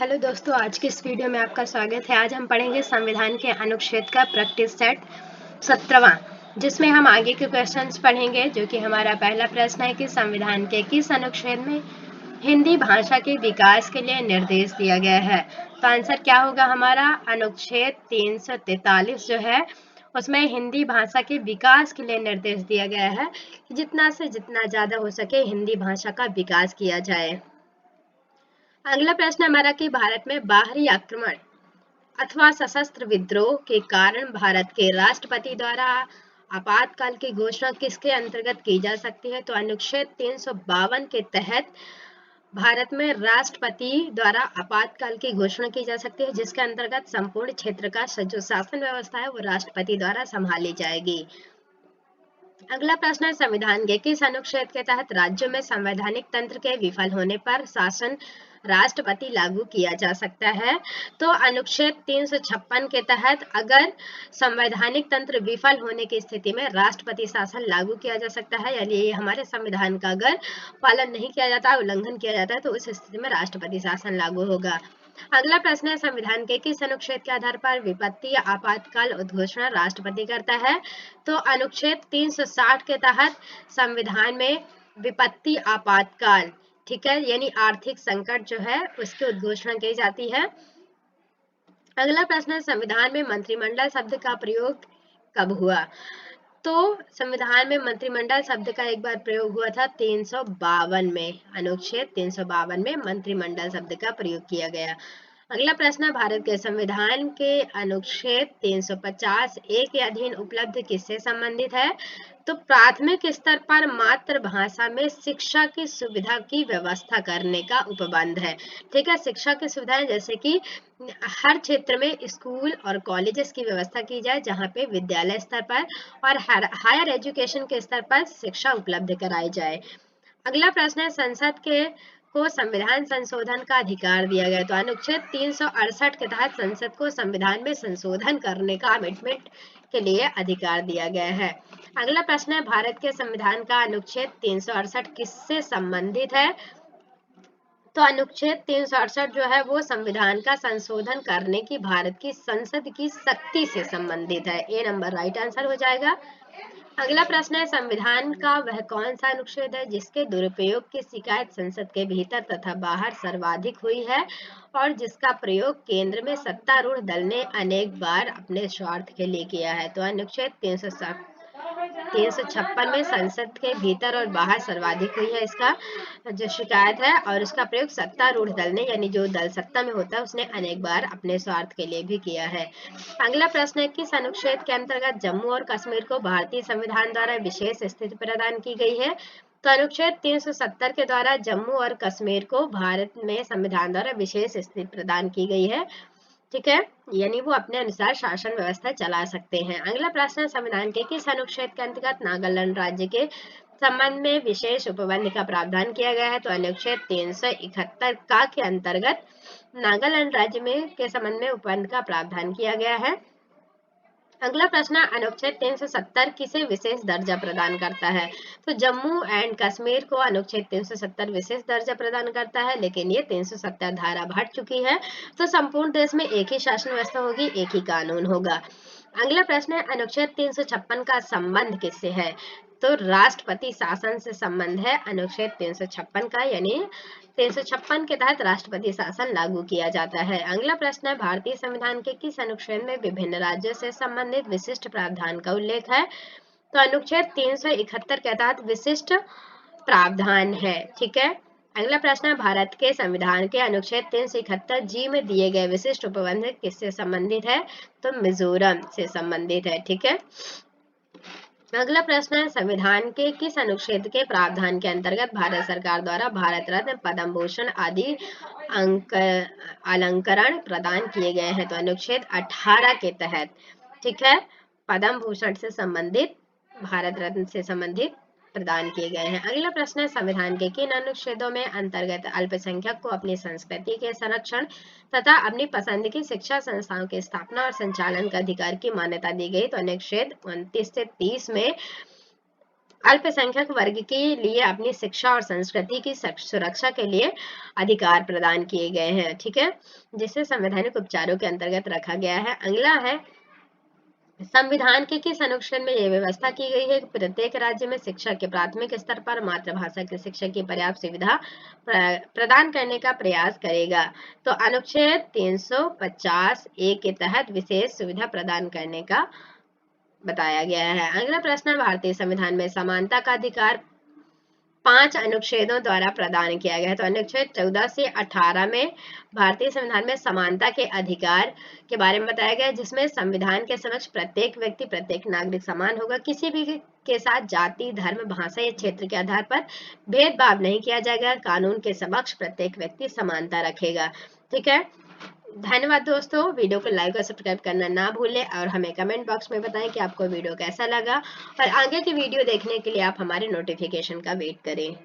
Hello दोस्तों, आज के इस वीडियो में आपका स्वागत है। आज हम पढ़ेंगे संविधान के अनुच्छेद का प्रैक्टिस सेट 17वां, जिसमें हम आगे के क्वेश्चंस पढ़ेंगे। जो कि हमारा पहला प्रश्न है कि संविधान के किस अनुच्छेद में हिंदी भाषा के विकास के लिए निर्देश दिया गया है। तो आंसर क्या होगा हमारा? अनुच्छेद 343 जो है उसमें हिंदी भाषा के विकास के लिए निर्देश दिया गया है कि जितना से जितना ज्यादा हो सके हिंदी भाषा का विकास किया जाए। अगला प्रश्न हमारा कि भारत में बाहरी आक्रमण अथवा सशस्त्र विद्रोह के कारण भारत के राष्ट्रपति द्वारा आपातकाल की घोषणा किसके अंतर्गत की जा सकती है? तो अनुच्छेद 352 के तहत भारत में राष्ट्रपति द्वारा आपातकाल की घोषणा की जा सकती है, जिसके अंतर्गत संपूर्ण क्षेत्र का जो शासन व्यवस्था है वो राष्ट्रपति द्वारा संभाली जाएगी। अगला प्रश्न है संविधान के किस अनुच्छेद के तहत राज्यों में संवैधानिक तंत्र के विफल होने पर शासन राष्ट्रपति लागू किया जा सकता है? तो अनुच्छेद 356 के तहत अगर संवैधानिक तंत्र विफल होने की स्थिति में राष्ट्रपति शासन लागू किया जा सकता है, यानी ये हमारे संविधान का अगर पालन नहीं किया जाता, उल्लंघन किया जाता है, तो उस स्थिति में राष्ट्रपति शासन लागू होगा। अगला प्रश्न है संविधान के किस अनुच्छेद के आधार पर विपत्ति या आपातकाल उद्घोषणा राष्ट्रपति करता है? तो अनुच्छेद 360 के तहत संविधान में विपत्ति आपातकाल, ठीक है, यानी आर्थिक संकट जो है उसकी उद्घोषणा की जाती है। अगला प्रश्न है संविधान में मंत्रिमंडल शब्द का प्रयोग कब हुआ? तो संविधान में मंत्रिमंडल शब्द का एक बार प्रयोग हुआ था 352 में, अनुच्छेद 352 में मंत्रिमंडल शब्द का प्रयोग किया गया। अगला प्रश्न भारत के संविधान के अनुच्छेद 350 ए के अधीन उपलब्ध किससे संबंधित है? तो प्राथमिक स्तर पर मातृभाषा में शिक्षा की सुविधा की व्यवस्था करने का उपबंध है। ठीक है, शिक्षा की सुविधाएं जैसे कि हर क्षेत्र में स्कूल और कॉलेजेस की व्यवस्था की जाए, जहां पे विद्यालय स्तर पर और हायर एजुकेशन के स्तर पर शिक्षा उपलब्ध कराई जाए। अगला प्रश्न है संसद के को संविधान संशोधन का अधिकार दिया गया। तो अनुच्छेद 368 के तहत संसद को संविधान में संशोधन करने का अमेंडमेंट के लिए अधिकार दिया गया है। अगला प्रश्न है भारत के संविधान का अनुच्छेद 368 किससे संबंधित है? तो अनुच्छेद 368 जो है वो संविधान का संशोधन करने की भारत की संसद की शक्ति से संबंधित है। ए नंबर राइट आंसर हो जाएगा। अगला प्रश्न है संविधान का वह कौन सा अनुच्छेद है जिसके दुरुपयोग की शिकायत संसद के भीतर तथा बाहर सर्वाधिक हुई है और जिसका प्रयोग केंद्र में सत्तारूढ़ दल ने अनेक बार अपने स्वार्थ के लिए किया है? तो अनुच्छेद 356 में संसद के भीतर और बाहर सर्वाधिक हुई है इसका जो शिकायत है, और उसका प्रयोग सत्तारूढ़ दल ने, यानी जो दल सत्ता में होता है, उसने अनेक बार अपने स्वार्थ के लिए भी किया है। अगला प्रश्न है किस अनुच्छेद के अंतर्गत जम्मू और कश्मीर को भारतीय संविधान द्वारा विशेष स्थिति प्रदान की गई है? तो अनुच्छेद 370 के द्वारा जम्मू और कश्मीर को भारत में संविधान द्वारा विशेष स्थिति प्रदान की गई है। ठीक है, यानी वो अपने अनुसार शासन व्यवस्था चला सकते हैं। अगला प्रश्न संविधान के किस अनुच्छेद के अंतर्गत नागालैंड राज्य के संबंध में विशेष उपबंध का प्रावधान किया गया है? तो अनुच्छेद 371 का के अंतर्गत नागालैंड राज्य में के संबंध में उपबंध का प्रावधान किया गया है। अगला प्रश्न अनुच्छेद 370 किसे विशेष दर्जा प्रदान करता है? तो जम्मू एंड कश्मीर को अनुच्छेद 370 विशेष दर्जा प्रदान करता है, लेकिन ये 370 धारा हट चुकी है, तो संपूर्ण देश में एक ही शासन व्यवस्था होगी, एक ही कानून होगा। अगला प्रश्न है अनुच्छेद 356 का संबंध किससे है? तो राष्ट्रपति शासन से संबंध है अनुच्छेद 356 का, यानी 356 के तहत राष्ट्रपति शासन लागू किया जाता है। अगला प्रश्न है भारतीय संविधान के किस अनुच्छेद में विभिन्न राज्यों से संबंधित विशिष्ट प्रावधान का उल्लेख है? तो अनुच्छेद 371 के तहत विशिष्ट प्रावधान है। ठीक है, अगला प्रश्न है भारत के संविधान के अनुच्छेद 371 जी में दिए गए विशिष्ट उपबंध किससे संबंधित है? तो मिजोरम से संबंधित है। ठीक है, अगला प्रश्न है संविधान के किस अनुच्छेद के प्रावधान के अंतर्गत भारत सरकार द्वारा भारत रत्न, पद्म भूषण आदि अलंकरण प्रदान किए गए हैं? तो अनुच्छेद 18 के तहत, ठीक है, पद्म भूषण से संबंधित, भारत रत्न से संबंधित प्रदान किए गए हैं। अगला प्रश्न है संविधान के किन अनुच्छेदों में अंतर्गत अल्पसंख्यक को अपनी संस्कृति के संरक्षण तथा अपनी पसंद की शिक्षा संस्थाओं की स्थापना और संचालन का अधिकार की मान्यता दी गई? तो अनुच्छेद 29 से 30 में अल्पसंख्यक वर्ग के लिए अपनी शिक्षा और संस्कृति की सुरक्षा के लिए अधिकार प्रदान किए गए हैं, ठीक है, जिसे संवैधानिक उपचारों के अंतर्गत रखा गया है। अगला है संविधान के किस अनुच्छेद में यह व्यवस्था की गई है कि प्रत्येक राज्य में शिक्षा के प्राथमिक स्तर पर मातृभाषा की शिक्षा की पर्याप्त सुविधा प्रदान करने का प्रयास करेगा। तो अनुच्छेद 350 के तहत विशेष सुविधा प्रदान करने का बताया गया है। अगला प्रश्न, भारतीय संविधान में समानता का अधिकार 5 अनुच्छेदों द्वारा प्रदान किया गया है। तो अनुच्छेद 14 से 18 में भारतीय संविधान में समानता के अधिकार के बारे में बताया गया है, जिसमें संविधान के समक्ष प्रत्येक व्यक्ति, प्रत्येक नागरिक समान होगा। किसी भी के साथ जाति, धर्म, भाषा या क्षेत्र के आधार पर भेदभाव नहीं किया जाएगा। कानून के समक्ष प्रत्येक व्यक्ति समानता रखेगा, ठीक है। धन्यवाद दोस्तों, वीडियो को लाइक और सब्सक्राइब करना ना भूलें और हमें कमेंट बॉक्स में बताएं कि आपको वीडियो कैसा लगा, और आगे की वीडियो देखने के लिए आप हमारे नोटिफिकेशन का वेट करें।